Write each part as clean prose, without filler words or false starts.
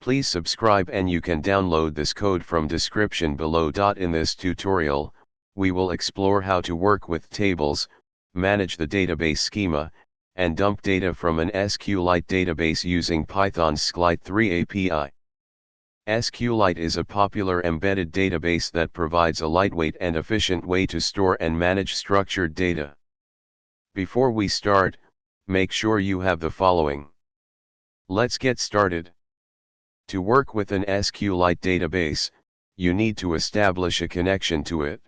Please subscribe and you can download this code from description below. In this tutorial, we will explore how to work with tables, manage the database schema, and dump data from an SQLite database using Python's sqlite3 API. SQLite is a popular embedded database that provides a lightweight and efficient way to store and manage structured data. Before we start, make sure you have the following. Let's get started. To work with an SQLite database, you need to establish a connection to it.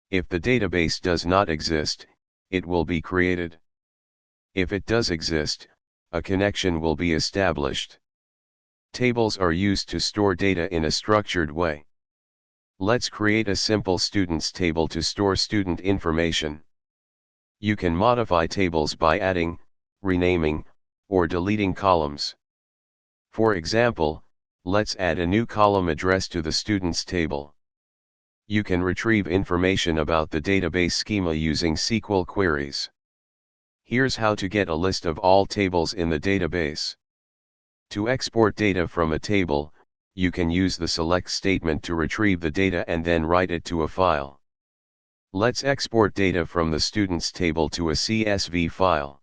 If the database does not exist, it will be created. If it does exist, a connection will be established. Tables are used to store data in a structured way. Let's create a simple students table to store student information. You can modify tables by adding, renaming, or deleting columns. For example, let's add a new column address to the students table. You can retrieve information about the database schema using SQL queries. Here's how to get a list of all tables in the database. To export data from a table, you can use the select statement to retrieve the data and then write it to a file. Let's export data from the students table to a CSV file.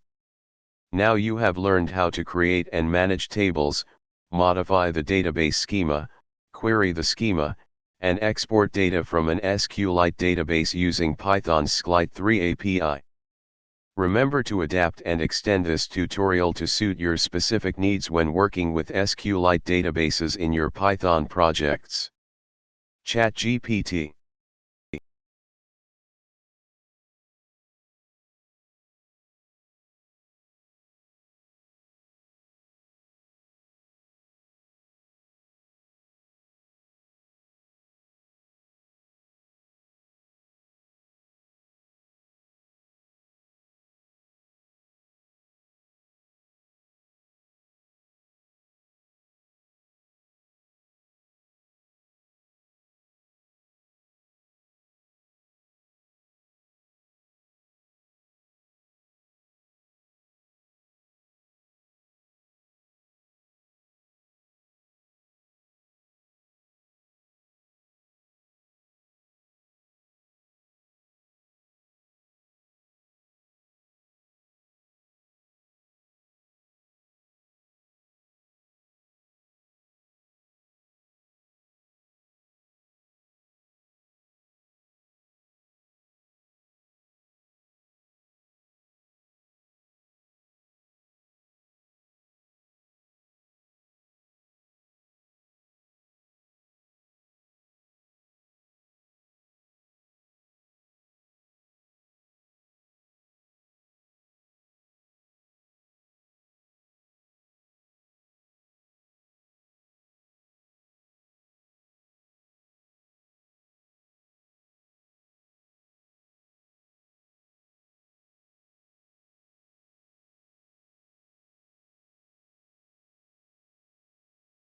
Now you have learned how to create and manage tables, modify the database schema, query the schema, and export data from an SQLite database using Python's sqlite3 API. Remember to adapt and extend this tutorial to suit your specific needs when working with SQLite databases in your Python projects. ChatGPT.